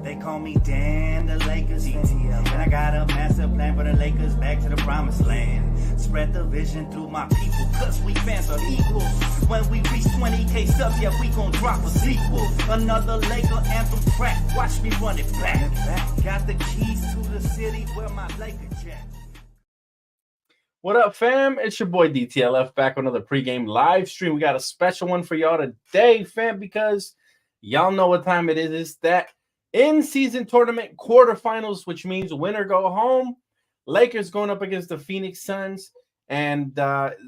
They call me Dan, the Lakers DTLF. And I got a master plan for the Lakers back to the promised land. Spread the vision through my people, cause we fans are equal. When we reach 20K subs, yeah, we gon' drop a sequel. Another Laker anthem track, watch me run it back. Got the keys to the city where my Laker jack. What up, fam? It's your boy DTLF back on another pregame live stream. We got a special one for y'all today, fam, because y'all know what time it is. It's that in-season tournament quarterfinals, which means win or go home. Lakers going up against the Phoenix Suns, and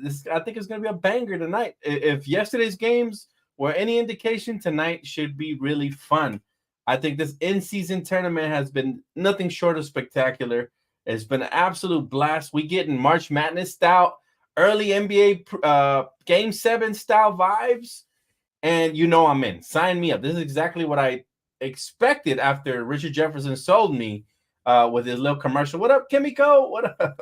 this I think it's going to be a banger tonight. If yesterday's games were any indication, tonight should be really fun. I think this in-season tournament has been nothing short of spectacular. It's been an absolute blast. We getting March Madness style, early NBA Game 7 style vibes, and you know I'm in. Sign me up. This is exactly what I expected after Richard Jefferson sold me with his little commercial. What up, Kimiko? What up?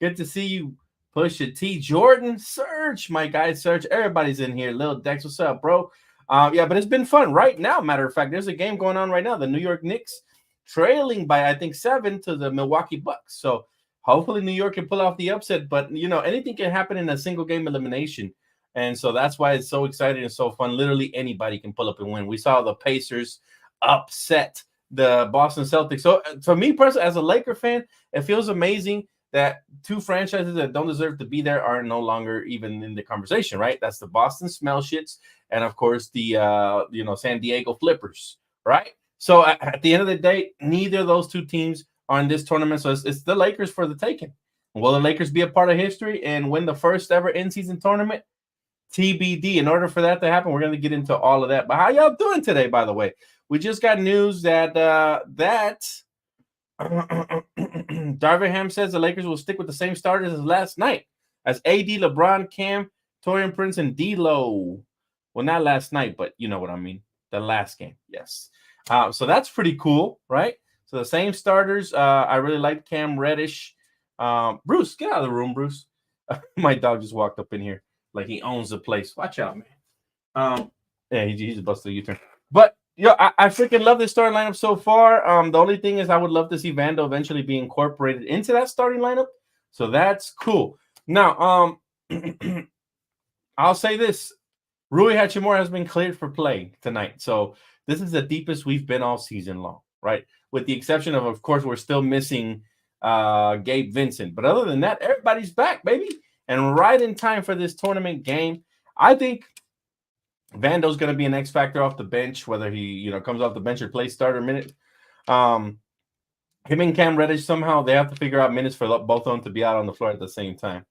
Good to see you. Pusha T, Jordan, Serge, my guy Serge. Everybody's in here. Lil Dex, what's up, bro? Yeah, but it's been fun right now. Matter of fact, there's a game going on right now. The New York Knicks trailing by, I think, 7 to the Milwaukee Bucks. So hopefully New York can pull off the upset. But, you know, anything can happen in a single game elimination. And so that's why it's so exciting and so fun. Literally anybody can pull up and win. We saw the Pacers upset the Boston Celtics. So for me personally, as a Laker fan, it feels amazing that two franchises that don't deserve to be there are no longer even in the conversation, right? That's the Boston Smell Shits and, of course, the, San Diego Flippers, right? So at the end of the day, neither of those two teams are in this tournament. So it's the Lakers for the taking. Will the Lakers be a part of history and win the first ever in-season tournament? TBD. In order for that to happen, we're going to get into all of that. But how y'all doing today, by the way? We just got news that Darvingham says the Lakers will stick with the same starters as last night as AD, LeBron, Cam, Taurean Prince, and D'Lo. Well, not last night, but you know what I mean. The last game, yes. So that's pretty cool, right? So the same starters. I really like Cam Reddish. Bruce, get out of the room, Bruce. My dog just walked up in here like he owns the place. Watch out, man. Yeah, he's busted a U-turn. But I freaking love this starting lineup so far. The only thing is I would love to see Vando eventually be incorporated into that starting lineup. So that's cool. Now, I'll say this. Rui Hachimura has been cleared for play tonight. So this is the deepest we've been all season long, right? With the exception of course, we're still missing Gabe Vincent. But other than that, everybody's back, baby. And right in time for this tournament game. I think Vando's going to be an X factor off the bench, whether he comes off the bench or plays starter minute. Him and Cam Reddish, somehow they have to figure out minutes for both of them to be out on the floor at the same time.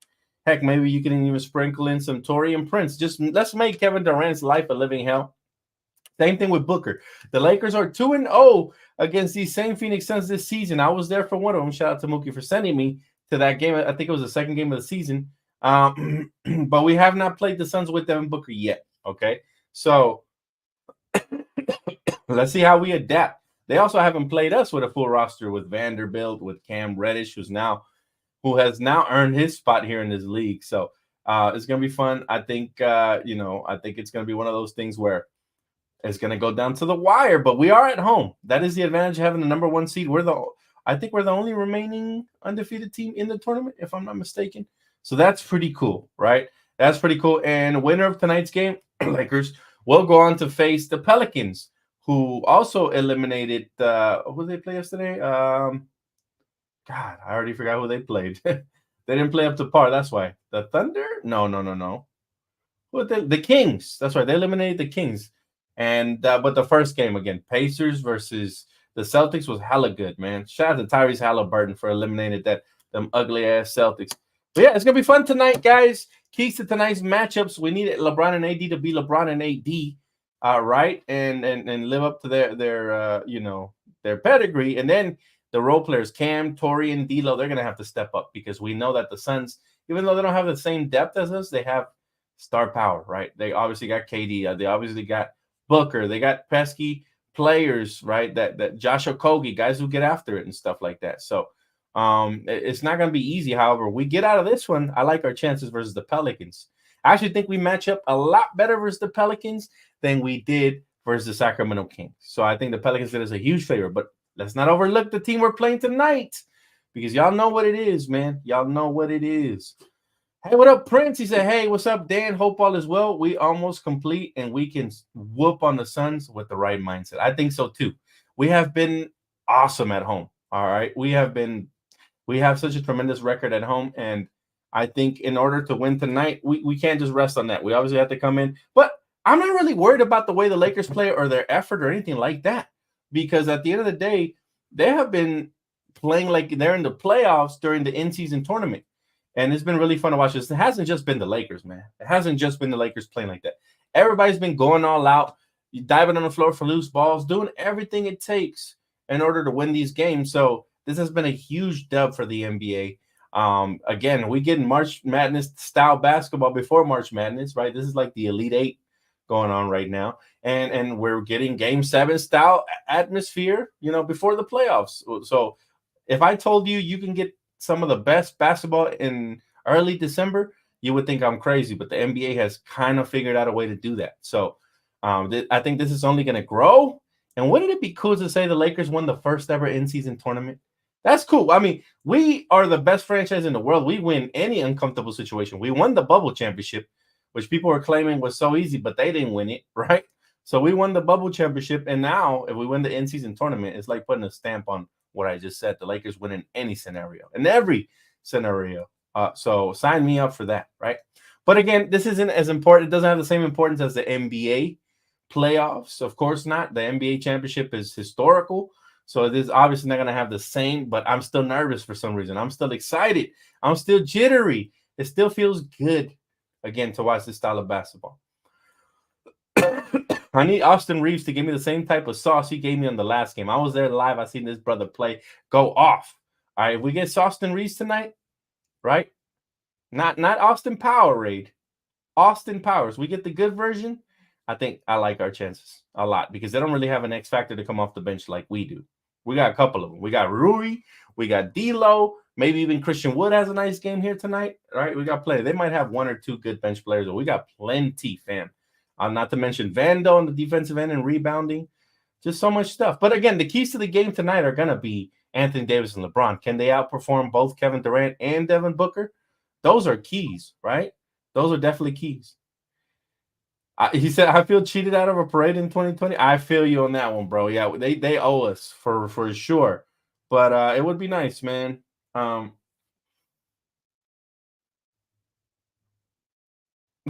Heck, maybe you can even sprinkle in some Taurean Prince. Just let's make Kevin Durant's life a living hell. Same thing with Booker. The Lakers are 2-0 against these same Phoenix Suns this season. I was there for one of them. Shout out to Mookie for sending me to that game. I think it was the second game of the season. But we have not played the Suns with Devin Booker yet. Okay, so let's see how we adapt. They also haven't played us with a full roster with Vanderbilt, with Cam Reddish, who has now earned his spot here in this league. So it's gonna be fun. I think I think it's gonna be one of those things where it's gonna go down to the wire. But we are at home. That is the advantage of having the number 1 seed. I think we're the only remaining undefeated team in the tournament, if I'm not mistaken. So that's pretty cool, right? That's pretty cool. And winner of tonight's game, Lakers, will go on to face the Pelicans, who also eliminated who did they play yesterday? God, I already forgot who they played. They didn't play up to par. That's why. The Thunder? No. The Kings. That's right. They eliminated the Kings. And but the first game again, Pacers versus the Celtics was hella good, man. Shout out to Tyrese Halliburton for eliminating them ugly ass Celtics. But yeah, it's gonna be fun tonight, guys. Keys to tonight's matchups. We need LeBron and AD to be LeBron and AD, right? And live up to their pedigree. And then the role players, Cam, Torrey, and D'Lo, they're gonna have to step up because we know that the Suns, even though they don't have the same depth as us, they have star power, right? They obviously got KD. They obviously got Booker. They got pesky players, right? That Josh Okogie, guys who get after it and stuff like that. So it's not going to be easy. However, we get out of this one. I like our chances versus the Pelicans. I actually think we match up a lot better versus the Pelicans than we did versus the Sacramento Kings. So I think the Pelicans did us a huge favor. But let's not overlook the team we're playing tonight, because y'all know what it is, man. Y'all know what it is. Hey, what up, Prince? He said, hey, what's up, Dan? Hope all is well. We almost complete, and we can whoop on the Suns with the right mindset. I think so, too. We have been awesome at home, all right? We have such a tremendous record at home, and I think in order to win tonight, we can't just rest on that. We obviously have to come in. But I'm not really worried about the way the Lakers play or their effort or anything like that, because at the end of the day, they have been playing like they're in the playoffs during the in-season tournament. And it's been really fun to watch this. It hasn't just been the Lakers, man. It hasn't just been the Lakers playing like that. Everybody's been going all out, diving on the floor for loose balls, doing everything it takes in order to win these games. So this has been a huge dub for the NBA. Again, we get March Madness style basketball before March Madness, right? This is like the Elite Eight going on right now. And we're getting Game 7 style atmosphere, before the playoffs. So if I told you you can get some of the best basketball in early December, you would think I'm crazy, but the NBA has kind of figured out a way to do that. So I think this is only going to grow. And wouldn't it be cool to say the Lakers won the first ever in-season tournament? That's cool. I mean, we are the best franchise in the world. We win any uncomfortable situation. We won the bubble championship, which people were claiming was so easy, but they didn't win it, right? So we won the bubble championship, and now if we win the in-season tournament, it's like putting a stamp on what I just said. The Lakers win in any scenario, in every scenario. So sign me up for that, right? But again, this isn't as important. It doesn't have the same importance as the NBA playoffs. Of course not. The NBA championship is historical. So it is obviously not going to have the same, but I'm still nervous for some reason. I'm still excited. I'm still jittery. It still feels good, again, to watch this style of basketball. I need Austin Reeves to give me the same type of sauce he gave me on the last game. I was there live. I seen this brother play, go off. All right, if we get Austin Reeves tonight, right? Not Austin Powerade, Austin Powers. We get the good version. I think I like our chances a lot because they don't really have an X factor to come off the bench like we do. We got a couple of them. We got Rui, we got D'Lo, maybe even Christian Wood has a nice game here tonight. Right? We got plenty. They might have one or two good bench players, but we got plenty, fam. Not to mention Vando on the defensive end and rebounding. Just so much stuff. But again, the keys to the game tonight are going to be Anthony Davis and LeBron. Can they outperform both Kevin Durant and Devin Booker? Those are keys, right? Those are definitely keys. He said, I feel cheated out of a parade in 2020. I feel you on that one, bro. Yeah, they owe us for sure. But it would be nice, man.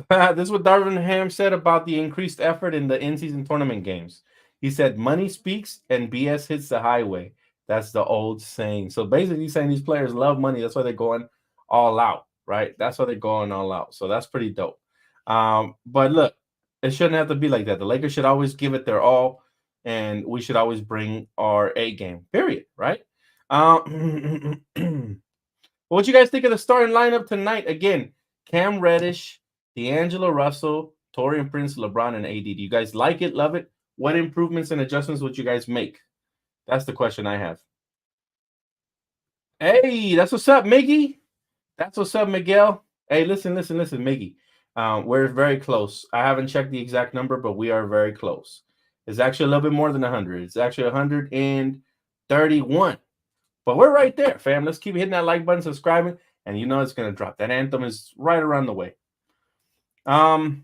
This is what Darvin Ham said about the increased effort in the in-season tournament games. He said, money speaks and BS hits the highway. That's the old saying. So basically he's saying these players love money. That's why they're going all out, right? That's why they're going all out. So that's pretty dope. But look, it shouldn't have to be like that. The Lakers should always give it their all, and we should always bring our A game, period, right? What you guys think of the starting lineup tonight? Again, Cam Reddish, D'Angelo Russell, Taurean Prince, LeBron, and AD. Do you guys like it, love it? What improvements and adjustments would you guys make? That's the question I have. Hey, that's what's up, Miggy. That's what's up, Miguel. Hey, listen, Miggy. We're very close. I haven't checked the exact number, but we are very close. It's actually a little bit more than 100. It's actually 131. But we're right there, fam. Let's keep hitting that like button, subscribing, and you know it's going to drop. That anthem is right around the way. The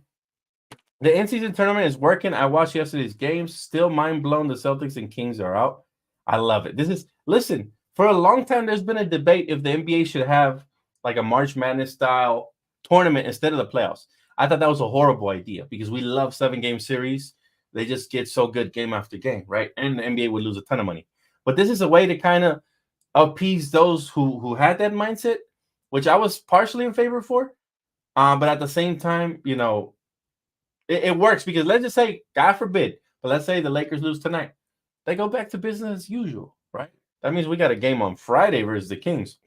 in-season tournament is working. I watched yesterday's games. Still mind blown. The Celtics and Kings are out. I love it. Listen, for a long time, there's been a debate if the NBA should have like a March Madness style tournament instead of the playoffs. I thought that was a horrible idea because we love 7-game series. They just get so good game after game, right? And the NBA would lose a ton of money. But this is a way to kind of appease those who had that mindset, which I was partially in favor for. But at the same time, it works because let's just say, God forbid, but let's say the Lakers lose tonight. They go back to business as usual, right? That means we got a game on Friday versus the Kings.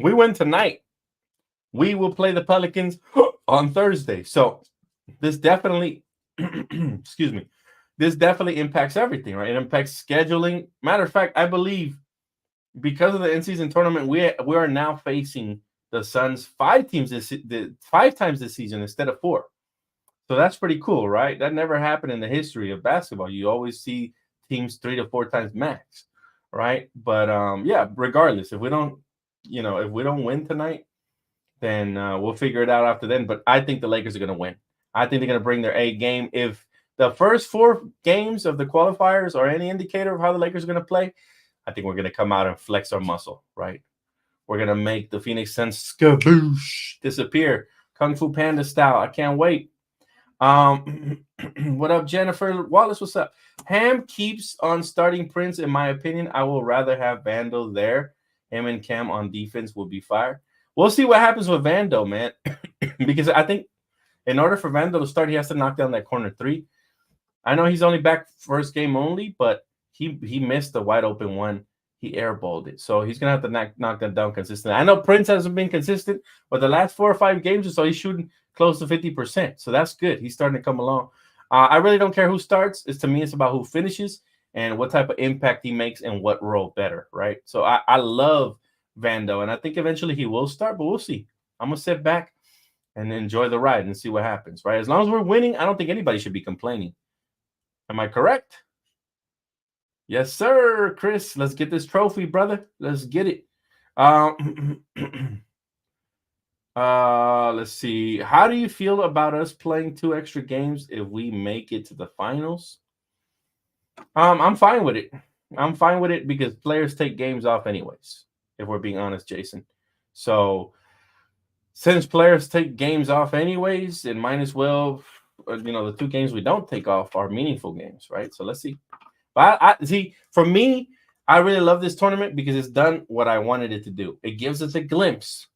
We win tonight. We will play the Pelicans on Thursday. So this definitely, excuse me, this definitely impacts everything, right? It impacts scheduling. Matter of fact, I believe because of the in-season tournament, we are now facing the Suns 5 times this season instead of 4. So that's pretty cool, right? That never happened in the history of basketball. You always see teams 3 to 4 times max, right? But yeah, regardless, if we don't, if we don't win tonight, then we'll figure it out after then. But I think the Lakers are going to win. I think they're going to bring their A game. If the first 4 games of the qualifiers are any indicator of how the Lakers are going to play, I think we're going to come out and flex our muscle, right? We're going to make the Phoenix Suns skaboosh disappear. Kung Fu Panda style. I can't wait. What up, Jennifer Wallace? What's up? Ham keeps on starting Prince. In my opinion, I will rather have Vando there. Him and Cam on defense will be fire. We'll see what happens with Vando, man. Because I think in order for Vando to start, he has to knock down that corner 3. I know he's only back first game only, but he missed the wide open one. He airballed it. So he's going to have to knock that down consistently. I know Prince hasn't been consistent, but the last 4 or 5 games or so, he's shooting close to 50%. So that's good. He's starting to come along. I really don't care who starts. To me, it's about who finishes and what type of impact he makes and what role better, right? So I love Vando, and I think eventually he will start, but we'll see. I'm going to sit back and enjoy the ride and see what happens, right? As long as we're winning, I don't think anybody should be complaining. Am I correct? Yes, sir, Chris. Let's get this trophy, brother. Let's get it. Let's see. How do you feel about us playing 2 extra games if we make it to the finals? I'm fine with it. I'm fine with it because players take games off anyways, if we're being honest, Jason. So since players take games off anyways, it might as well, the 2 games we don't take off are meaningful games, right? So let's see. But I see, for me, I really love this tournament because it's done what I wanted it to do. It gives us a glimpse,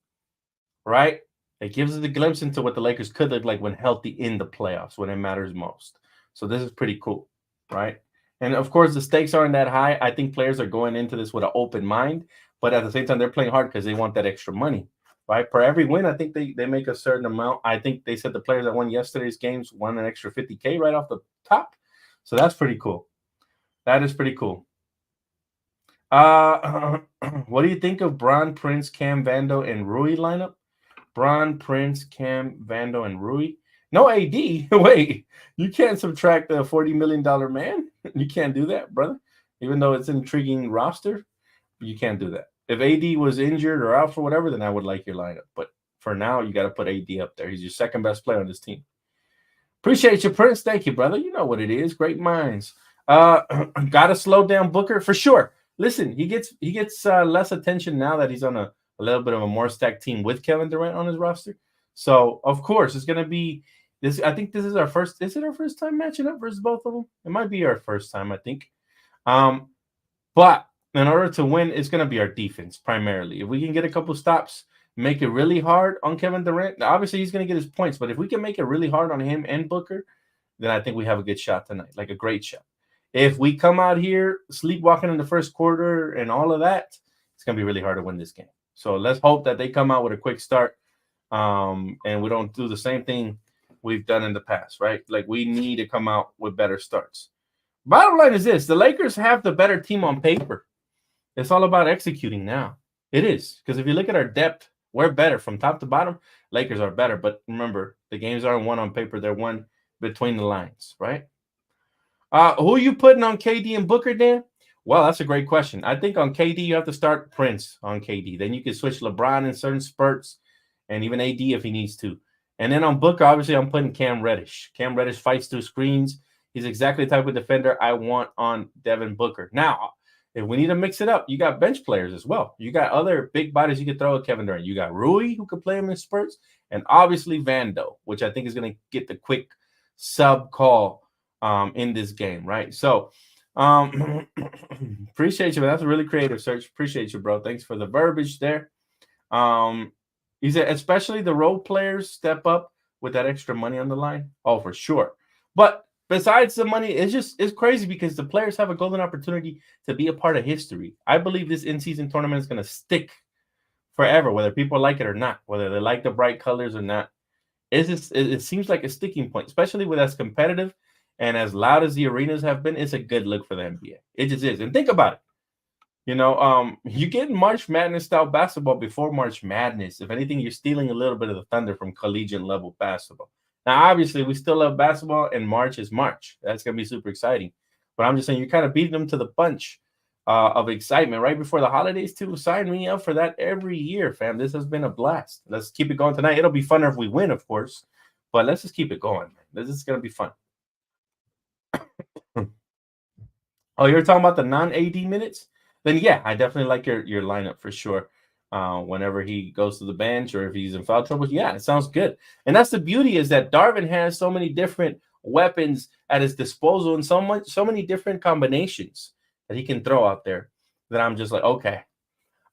right? It gives us a glimpse into what the Lakers could look like when healthy in the playoffs, when it matters most. So this is pretty cool, right? And of course, the stakes aren't that high. I think players are going into this with an open mind, but at the same time, they're playing hard because they want that extra money, right? Per every win, I think they make a certain amount. I think they said the players that won yesterday's games won an extra $50K right off the top. So that's pretty cool. That is pretty cool. What do you think of Bron, Prince, Cam, Vando, and Rui lineup? Bron, Prince, Cam, Vando, and Rui. No AD. Wait, you can't subtract the $40 million man. You can't do that, brother. Even though it's an intriguing roster, you can't do that. If AD was injured or out for whatever, then I would like your lineup. But for now, you got to put AD up there. He's your second best player on this team. Appreciate you, Prince. Thank you, brother. You know what it is. Great minds. Gotta slow down Booker for sure. Listen, he gets less attention now that he's on a little bit of a more stacked team with Kevin Durant on his roster. So of course it's gonna be this. I think this is our first. Is it our first time matching up versus both of them? It might be our first time, I think. But in order to win, it's gonna be our defense primarily. If we can get a couple stops, make it really hard on Kevin Durant. Obviously, he's gonna get his points, but if we can make it really hard on him and Booker, then I think we have a good shot tonight, like a great shot. If we come out here sleepwalking in the first quarter and all of that, it's going to be really hard to win this game. So let's hope that they come out with a quick start and we don't do the same thing we've done in the past, right? Like we need to come out with better starts. Bottom line is this. The Lakers have the better team on paper. It's all about executing now. It is. Because if you look at our depth, we're better from top to bottom. Lakers are better. But remember, the games aren't won on paper. They're won between the lines, right? Who are you putting on KD and Booker, Dan? Well, that's a great question. I think on KD, you have to start Prince on KD. Then you can switch LeBron in certain spurts and even AD if he needs to. And then on Booker, obviously, I'm putting Cam Reddish. Cam Reddish fights through screens. He's exactly the type of defender I want on Devin Booker. Now, if we need to mix it up, you got bench players as well. You got other big bodies you can throw at Kevin Durant. You got Rui, who could play him in spurts, and obviously Vando, which I think is going to get the quick sub call in this game, right? So appreciate you, man. That's a really creative search. Appreciate you, bro. Thanks for the verbiage there. He said, especially the role players step up with that extra money on the line. Oh, for sure. But besides the money, it's crazy because the players have a golden opportunity to be a part of history. I believe this in-season tournament is going to stick forever, whether people like it or not, whether they like the bright colors or not. It seems like a sticking point, especially with as competitive and as loud as the arenas have been. It's a good look for the NBA. It just is. And think about it. You get March Madness style basketball before March Madness. If anything, you're stealing a little bit of the thunder from collegiate level basketball. Now, obviously, we still love basketball, and March is March. That's going to be super exciting. But I'm just saying, you're kind of beating them to the punch of excitement right before the holidays, too. Sign me up for that every year, fam. This has been a blast. Let's keep it going tonight. It'll be funner if we win, of course. But let's just keep it going. This is going to be fun. Oh, you're talking about the non-AD minutes? Then, yeah, I definitely like your lineup for sure. Whenever he goes to the bench or if he's in foul trouble. Yeah, it sounds good. And that's the beauty is that Darvin has so many different weapons at his disposal and so many different combinations that he can throw out there that I'm just like, okay,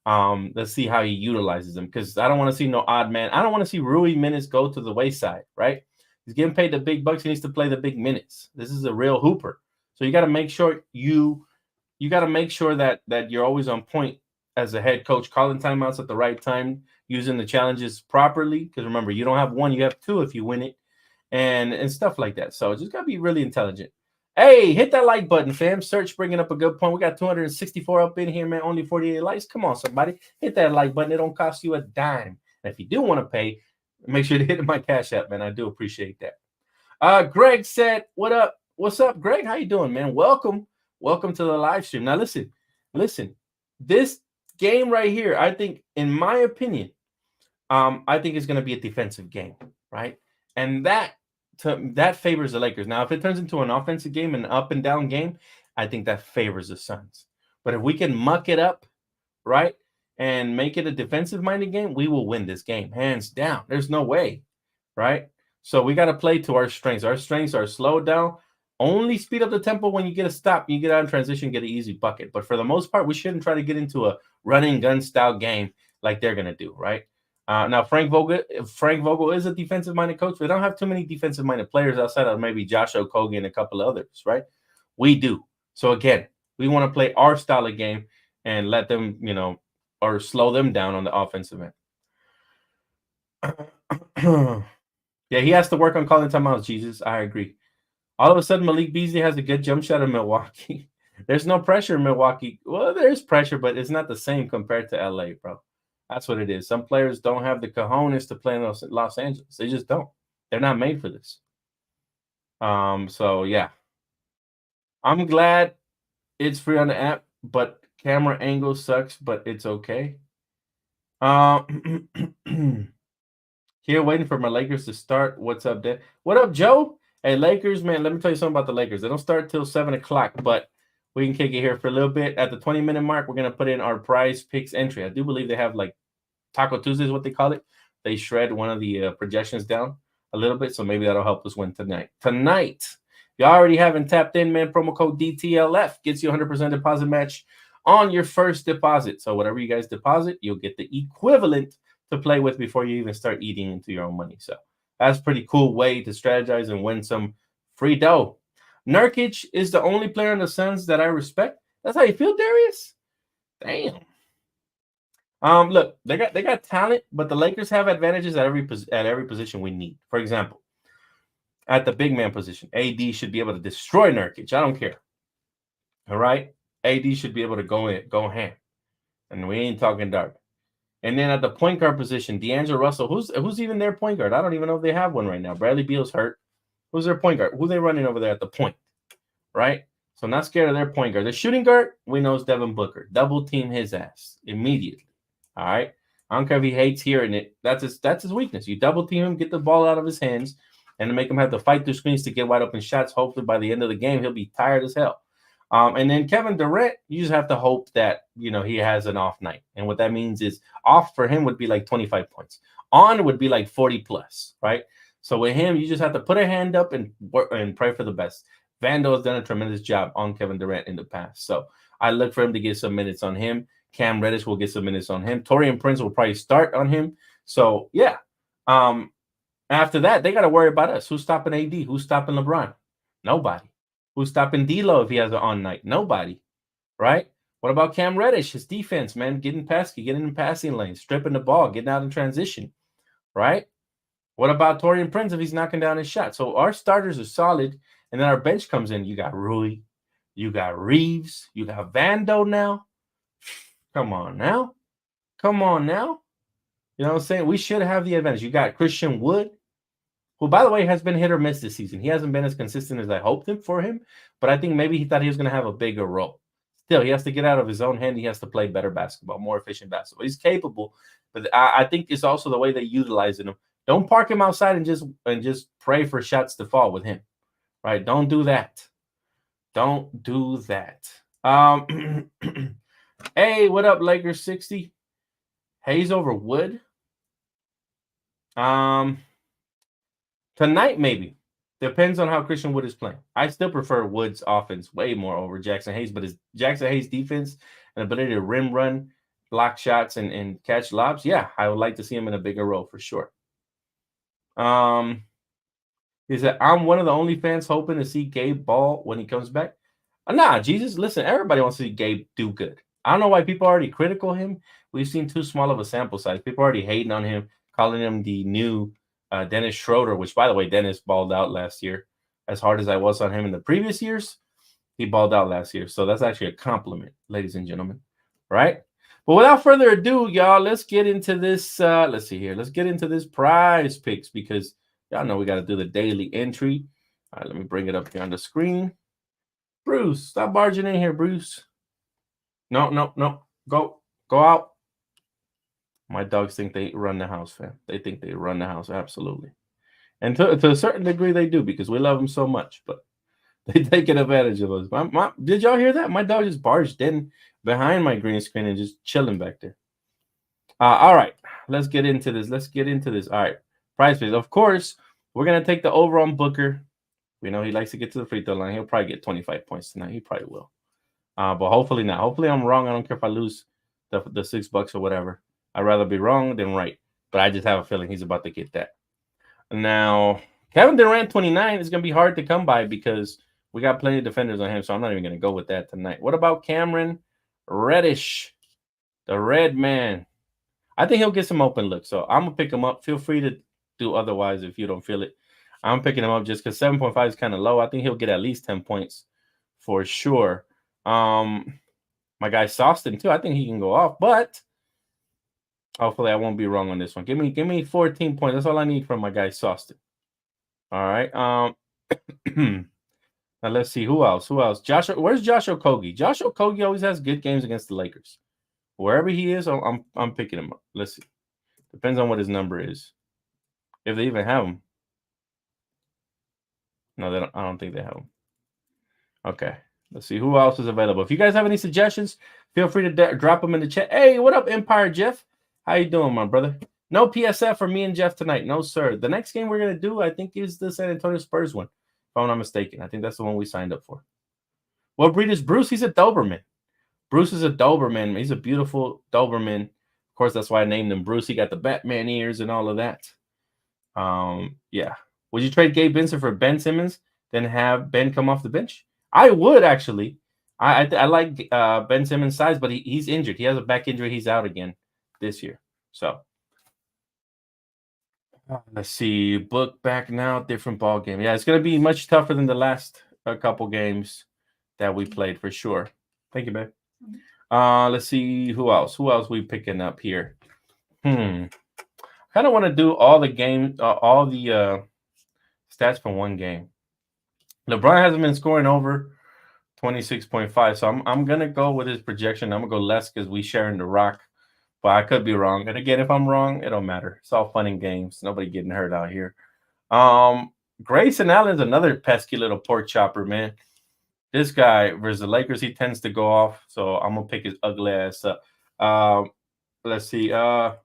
let's see how he utilizes them because I don't want to see no odd man. I don't want to see Rui minutes go to the wayside, right? He's getting paid the big bucks. He needs to play the big minutes. This is a real hooper. So you got to make sure you got to make sure that you're always on point as a head coach, calling timeouts at the right time, using the challenges properly. Because remember, you don't have one, you have two if you win it, and stuff like that. So just gotta be really intelligent. Hey, hit that like button, fam. Search bringing up a good point. We got 264 up in here, man. Only 48 likes. Come on, somebody. Hit that like button. It don't cost you a dime. And if you do want to pay, make sure to hit my Cash App, man. I do appreciate that. Greg said, what up? What's up, Greg? How you doing, man? Welcome to the live stream. Now, listen. This game right here, I think, in my opinion, I think it's going to be a defensive game, right? And that favors the Lakers. Now, if it turns into an offensive game, an up and down game, I think that favors the Suns. But if we can muck it up, right, and make it a defensive-minded game, we will win this game, hands down. There's no way, right? So we got to play to our strengths. Our strengths are slow down. Only speed up the tempo when you get a stop. You get out in transition, get an easy bucket. But for the most part, we shouldn't try to get into a running gun style game like they're going to do, right? Now, Frank Vogel is a defensive-minded coach. We don't have too many defensive-minded players outside of maybe Josh Okogie and a couple of others, right? We do. So, again, we want to play our style of game and let them, or slow them down on the offensive end. Yeah, he has to work on calling timeouts, Jesus. I agree. All of a sudden, Malik Beasley has a good jump shot in Milwaukee. There's no pressure in Milwaukee. Well, there's pressure, but it's not the same compared to LA, bro. That's what it is. Some players don't have the cojones to play in Los Angeles. They just don't. They're not made for this. So, yeah. I'm glad it's free on the app, but camera angle sucks, but it's okay. Here waiting for my Lakers to start. What's up, Dad? What up, Joe? Hey, Lakers, man, let me tell you something about the Lakers. They don't start till 7 o'clock, but we can kick it here for a little bit. At the 20-minute mark, we're going to put in our prize picks entry. I do believe they have, like, Taco Tuesday is what they call it. They shred one of the projections down a little bit, so maybe that'll help us win tonight. Tonight, if you already haven't tapped in, man, promo code DTLF gets you 100% deposit match on your first deposit. So whatever you guys deposit, you'll get the equivalent to play with before you even start eating into your own money. So that's a pretty cool way to strategize and win some free dough. Nurkic is the only player on the Suns that I respect. That's how you feel, Darius? Damn. Look, they got talent, but the Lakers have advantages at every position we need. For example, at the big man position, AD should be able to destroy Nurkic. I don't care. All right, AD should be able to go ham, and we ain't talking dark. And then at the point guard position, D'Angelo Russell, who's even their point guard? I don't even know if they have one right now. Bradley Beal's hurt. Who's their point guard? Who they running over there at the point? Right? So I'm not scared of their point guard. The shooting guard, we know is Devin Booker. Double team his ass immediately. All right? I don't care if he hates hearing it. That's his weakness. You double team him, get the ball out of his hands, and to make him have to fight through screens to get wide open shots. Hopefully by the end of the game, he'll be tired as hell. And then Kevin Durant, you just have to hope that, he has an off night. And what that means is off for him would be like 25 points. On would be like 40 plus, right? So with him, you just have to put a hand up and pray for the best. Vando has done a tremendous job on Kevin Durant in the past. So I look for him to get some minutes on him. Cam Reddish will get some minutes on him. Taurean Prince will probably start on him. So, yeah. After that, they got to worry about us. Who's stopping AD? Who's stopping LeBron? Nobody. Who's stopping D'Lo if he has an on night? Nobody. Right? What about Cam Reddish? His defense, man, getting in passing lanes, stripping the ball, getting out in transition. Right? What about Taurean Prince if he's knocking down his shot? So our starters are solid, and then our bench comes in. You got Rui, you got Reeves, you got Vando now. Come on now. You know what I'm saying? We should have the advantage. You got Christian Wood, who, by the way, has been hit or miss this season. He hasn't been as consistent as I hoped for him, but I think maybe he thought he was going to have a bigger role. Still, he has to get out of his own hand. He has to play better basketball, more efficient basketball. He's capable, but I think it's also the way they utilizing him. Don't park him outside and just pray for shots to fall with him, right? Don't do that. Don't do that. Hey, what up, Lakers 60? Hayes over Wood. Tonight maybe. Depends on how Christian Wood is playing. I still prefer Wood's offense way more over Jackson Hayes, but his Jackson Hayes defense and ability to rim run, block shots, and catch lobs, yeah, I would like to see him in a bigger role for sure. He said, I'm one of the only fans hoping to see Gabe ball when he comes back. Nah, Jesus, listen, everybody wants to see Gabe do good. I don't know why people are already critical of him. We've seen too small of a sample size. People are already hating on him, calling him the new Dennis Schroeder, which, by the way, Dennis balled out last year. As hard as I was on him in the previous years, he balled out last year. So that's actually a compliment, ladies and gentlemen, right? But without further ado, y'all, let's get into this. Let's see here. Let's get into this prize picks because y'all know we got to do the daily entry. All right, let me bring it up here on the screen. Bruce, stop barging in here, Bruce. No. Go out. My dogs think they run the house, fam. They think they run the house, absolutely. And to a certain degree, they do because we love them so much. But they taking advantage of us. Did y'all hear that? My dog just barged in behind my green screen and just chilling back there. All right, let's get into this. All right, prize picks. Of course, we're going to take the over on Booker. We know he likes to get to the free throw line. He'll probably get 25 points tonight. He probably will. But hopefully not. Hopefully I'm wrong. I don't care if I lose the $6 or whatever. I'd rather be wrong than right. But I just have a feeling he's about to get that. Now, Kevin Durant 29 is going to be hard to come by because we got plenty of defenders on him, so I'm not even going to go with that tonight. What about Cameron Reddish, the red man? I think he'll get some open looks, so I'm going to pick him up. Feel free to do otherwise if you don't feel it. I'm picking him up just because 7.5 is kind of low. I think he'll get at least 10 points for sure. My guy Sostin, too. I think he can go off, but hopefully I won't be wrong on this one. Give me 14 points. That's all I need from my guy Sostin. All right. Now let's see who else. Where's Josh Okogie? Josh Okogie always has good games against the Lakers. Wherever he is, I'm picking him up. Let's see. Depends on what his number is. If they even have him. No, they don't. I don't think they have him. Okay. Let's see who else is available. If you guys have any suggestions, feel free to drop them in the chat. Hey, what up, Empire Jeff? How you doing, my brother? No PSF for me and Jeff tonight. No, sir. The next game we're going to do, I think, is the San Antonio Spurs one, if I'm not mistaken. I think that's the one we signed up for. What breed is Bruce? He's a Doberman. Bruce is a Doberman. He's a beautiful Doberman. Of course, that's why I named him Bruce. He got the Batman ears and all of that. Yeah. Would you trade Gabe Vincent for Ben Simmons, then have Ben come off the bench? I would, actually. I like Ben Simmons' size, but he's injured. He has a back injury. He's out again this year. So let's see. Book back now. Different ball game. Yeah, it's going to be much tougher than the last couple games that we played for sure. Thank you, babe. Let's see who else. Who else we picking up here? I kind of want to do all the game, all the stats from one game. LeBron hasn't been scoring over 26.5, so I'm gonna go with his projection. I'm gonna go less because we sharing the rock, but I could be wrong. And again, if I'm wrong, it don't matter. It's all fun and games. Nobody getting hurt out here. Grayson Allen's another pesky little pork chopper, man. This guy versus the Lakers, he tends to go off, so I'm gonna pick his ugly ass up. Let's see. Got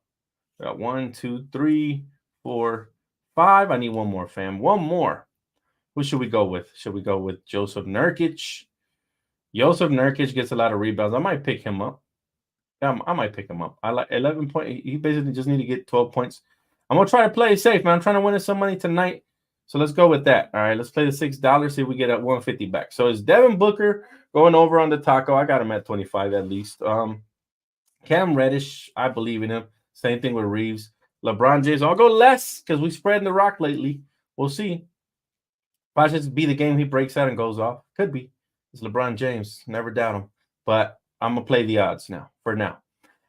1, 2, 3, 4, 5. I need one more, fam. One more. Who should we go with? Should we go with Joseph Nurkic? Joseph Nurkic gets a lot of rebounds. I might pick him up. Yeah, I might pick him up. I like 11 points. He basically just need to get 12 points. I'm going to try to play it safe, man. I'm trying to win some money tonight. So let's go with that. All right, let's play the $6. See if we get at 150 back. So it's Devin Booker going over on the taco. I got him at 25 at least. Cam Reddish, I believe in him. Same thing with Reeves. LeBron James. I'll go less because we spreading the rock lately. We'll see. Might just be the game he breaks out and goes off. Could be. It's LeBron James. Never doubt him. But I'm going to play the odds now, for now.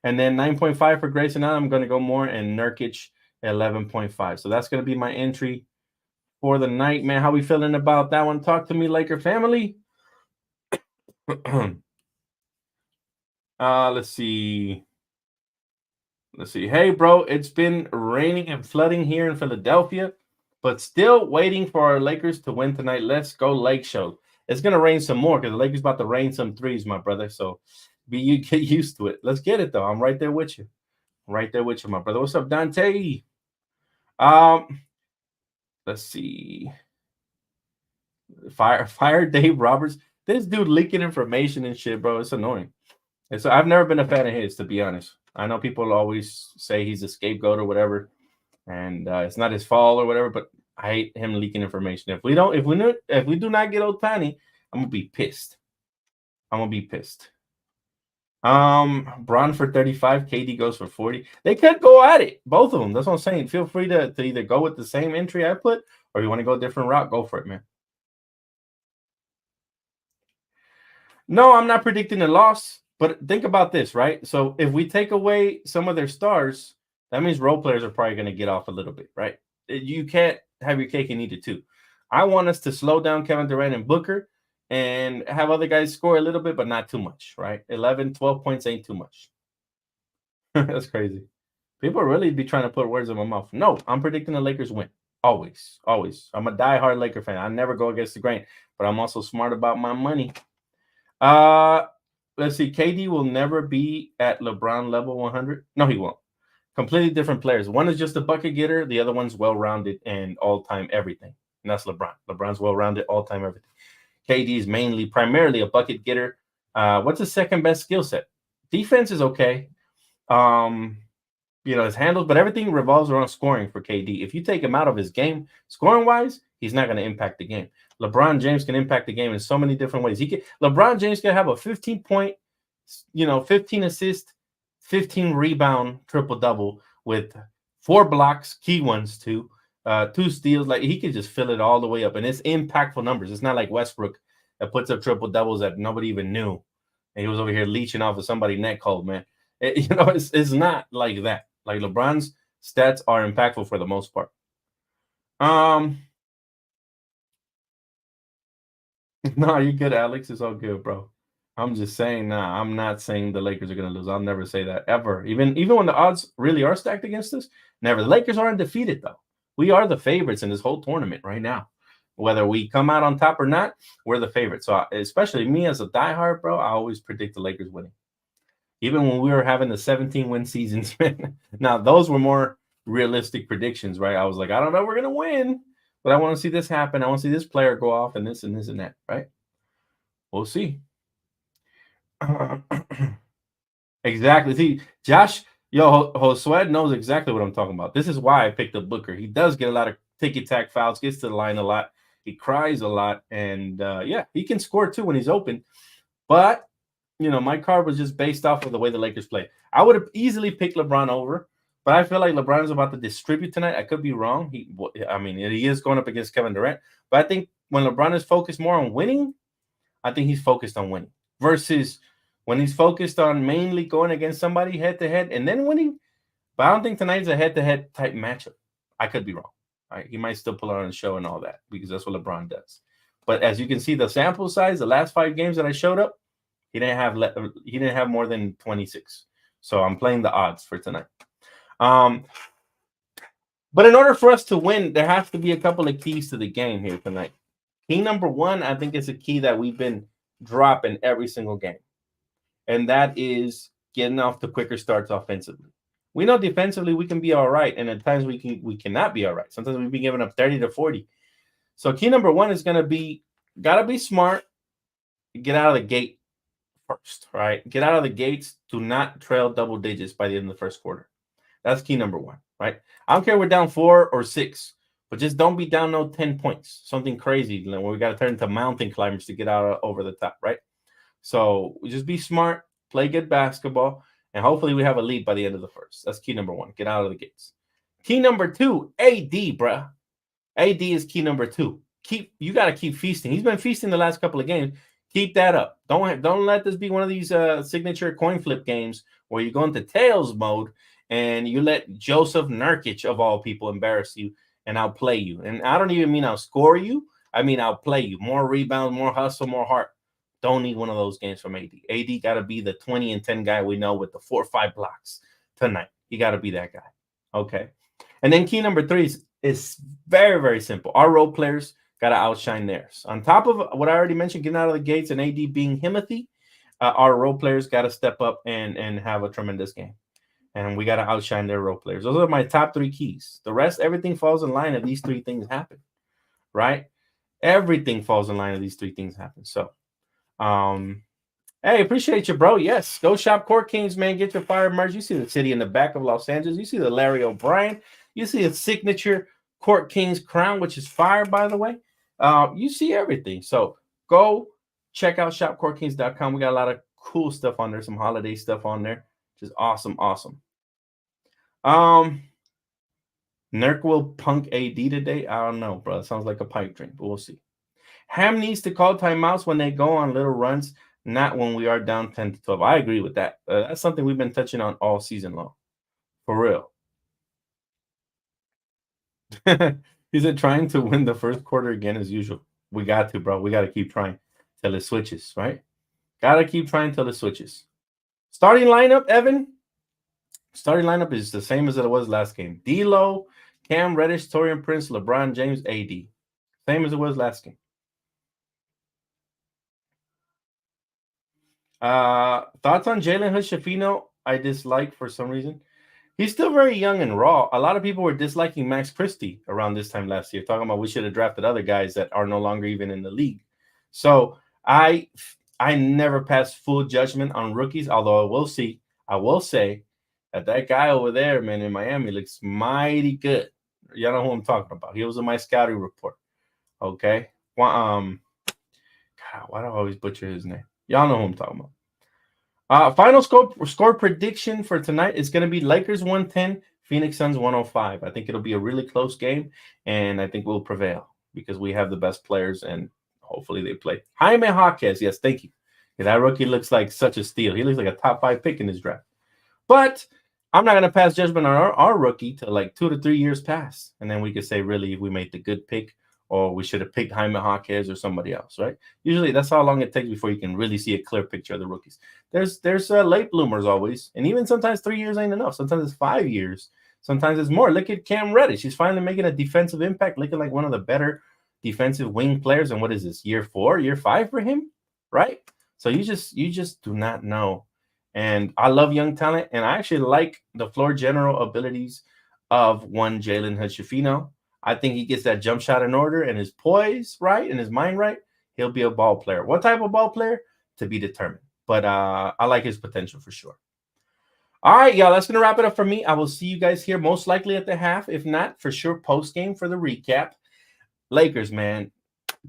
And then 9.5 for Grayson Allen. I'm going to go more. And Nurkic, 11.5. So that's going to be my entry. for the night, man. How we feeling about that one? Talk to me, Laker family. Let's see. Let's see. Hey, bro, it's been raining and flooding here in Philadelphia, but still waiting for our Lakers to win tonight. Let's go, Lake Show. It's gonna rain some more because the Lakers about to rain some threes, my brother. So get used to it. Let's get it though. I'm right there with you. Right there with you, my brother. What's up, Dante? Let's see. Fire Dave Roberts. This dude leaking information and shit, bro. It's annoying. And so I've never been a fan of his, to be honest. I know people always say he's a scapegoat or whatever, and it's not his fault or whatever. But I hate him leaking information. If we do not get Otani, I'm gonna be pissed. I'm gonna be pissed. Bron for 35, KD goes for 40. They could go at it, both of them. That's what I'm saying. Feel free to either go with the same entry I put, or you want to go a different route, go for it, man. No, I'm not predicting a loss, but think about this, right? So if we take away some of their stars, that means role players are probably going to get off a little bit, right? You can't have your cake and eat it too. I want us to slow down Kevin Durant and Booker and have other guys score a little bit, but not too much, right? 11, 12 points ain't too much. That's crazy. People really be trying to put words in my mouth. No, I'm predicting the Lakers win. Always, always. I'm a diehard Laker fan. I never go against the grain, but I'm also smart about my money. Let's see. KD will never be at LeBron level 100. No, he won't. Completely different players. One is just a bucket getter. The other one's well-rounded and all-time everything. And that's LeBron. LeBron's well-rounded, all-time everything. KD is primarily a bucket getter. What's his second best skill set? Defense is okay. His handles, but everything revolves around scoring for KD. If you take him out of his game, scoring-wise, he's not going to impact the game. LeBron James can impact the game in so many different ways. LeBron James can have a 15-point, 15 assist, 15 rebound triple-double with 4 blocks, key ones too, 2 steals. Like, he could just fill it all the way up, and it's impactful numbers. It's not like Westbrook that puts up triple-doubles that nobody even knew, and he was over here leeching off of somebody's neck cold, man. It's not like that. Like, LeBron's stats are impactful for the most part. No, you're good, Alex. It's all good, bro. I'm just saying, I'm not saying the Lakers are going to lose. I'll never say that, ever. Even when the odds really are stacked against us, never. The Lakers are undefeated, though. We are the favorites in this whole tournament right now. Whether we come out on top or not, we're the favorites. So, especially me as a diehard, bro, I always predict the Lakers winning. Even when we were having the 17-win seasons, man. Now, those were more realistic predictions, right? I was like, I don't know if we're going to win, but I want to see this happen. I want to see this player go off and this and this and that, right? We'll see. Exactly. See, Josh, Josue knows exactly what I'm talking about. This is why I picked up Booker. He does get a lot of ticky-tack fouls, gets to the line a lot. He cries a lot, and he can score too when he's open. But my card was just based off of the way the Lakers play. I would have easily picked LeBron over, but I feel like LeBron is about to distribute tonight. I could be wrong. He is going up against Kevin Durant, but I think when LeBron is focused more on winning, I think he's focused on winning versus when he's focused on mainly going against somebody head-to-head and then winning. But I don't think tonight's a head-to-head type matchup. I could be wrong. Right? He might still pull out on the show and all that because that's what LeBron does. But as you can see, the sample size, the last 5 games that I showed up, he didn't have more than 26. So I'm playing the odds for tonight. But in order for us to win, there has to be a couple of keys to the game here tonight. Key number 1, I think, is a key that we've been dropping every single game. And that is getting off the quicker starts offensively. We know defensively we can be all right, and at times we cannot be all right. Sometimes we've been giving up 30 to 40. So key number 1 is gotta be smart, get out of the gate first, right? Get out of the gates. Do not trail double digits by the end of the first quarter. That's key number 1, right? I don't care if we're down 4 or 6, but just don't be down 10 points. Something crazy where we got to turn into mountain climbers to get out over the top, right? So we just be smart, play good basketball, and hopefully we have a lead by the end of the first. That's key number 1. Get out of the gates. Key number 2, AD, bruh. AD is key number 2. You got to keep feasting. He's been feasting the last couple of games. Keep that up. Don't let this be one of these signature coin flip games where you go into tails mode and you let Joseph Nurkic, of all people, embarrass you and outplay you. And I don't even mean I'll score you. I mean outplay you. More rebounds, more hustle, more heart. Don't need one of those games from AD. AD got to be the 20 and 10 guy we know with the 4 or 5 blocks tonight. He got to be that guy. Okay. And then key number 3 is very, very simple. Our role players got to outshine theirs. On top of what I already mentioned, getting out of the gates and AD being Himothy, our role players got to step up and have a tremendous game. And we got to outshine their role players. Those are my top 3 keys. The rest, everything falls in line if these 3 things happen, right? Everything falls in line if these 3 things happen. So, hey, appreciate you, bro. Yes, go shop Court Kings, man. Get your fire merch. You see the city in the back of Los Angeles. You see the Larry O'Brien. You see a signature Court Kings crown, which is fire, by the way. You see everything. So go check out shopcourtkings.com. We got a lot of cool stuff on there, some holiday stuff on there, which is awesome, awesome. Nurk will punk AD today. I don't know, bro. It sounds like a pipe dream, but we'll see. Ham needs to call timeouts when they go on little runs, not when we are down 10 to 12. I agree with that. That's something we've been touching on all season long. For real. He said trying to win the first quarter again as usual. We got to, bro. We got to keep trying till it switches, right? Got to keep trying till it switches. Starting lineup, Evan. Starting lineup is the same as it was last game. D'Lo, Cam Reddish, Taurean Prince, LeBron James, AD. Same as it was last game. Thoughts on Jalen Hood-Schifino? I dislike for some reason. He's still very young and raw. A lot of people were disliking Max Christie around this time last year, talking about we should have drafted other guys that are no longer even in the league. So I never pass full judgment on rookies, although I will say that guy over there, man, in Miami looks mighty good. Y'all know who I'm talking about. He was in my scouting report. Okay. God, why do I always butcher his name? Y'all know who I'm talking about. Final score prediction for tonight is going to be Lakers 110, Phoenix Suns 105. I think it'll be a really close game, and I think we'll prevail because we have the best players, and hopefully they play. Jaime Jaquez, yes, thank you. Yeah, that rookie looks like such a steal. He looks like a top 5 pick in this draft. But I'm not going to pass judgment on our rookie till like 2 to 3 years pass, and then we could say really we made the good pick, or we should have picked Jaime Jaquez or somebody else, right? Usually that's how long it takes before you can really see a clear picture of the rookies. There's late bloomers always, and even sometimes 3 years ain't enough. Sometimes it's 5 years. Sometimes it's more. Look at Cam Reddish. He's finally making a defensive impact, looking like one of the better defensive wing players. And what is this, year 4, year 5 for him, right? So you just do not know. And I love young talent, and I actually like the floor general abilities of one Jalen Hood-Schifino. I think he gets that jump shot in order and his poise right and his mind right. He'll be a ball player. What type of ball player? To be determined. But I like his potential for sure. All right, y'all. That's going to wrap it up for me. I will see you guys here most likely at the half. If not, for sure, post-game for the recap. Lakers, man,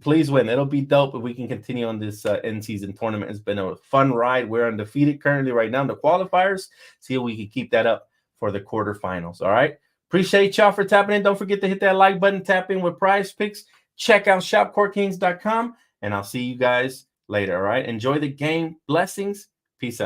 please win. It'll be dope if we can continue on this in-season tournament. It's been a fun ride. We're undefeated currently right now in the qualifiers. See if we can keep that up for the quarterfinals. All right. Appreciate y'all for tapping in. Don't forget to hit that like button, tap in with Prize Picks. Check out shopcourtkings.com, and I'll see you guys later, all right? Enjoy the game. Blessings. Peace out.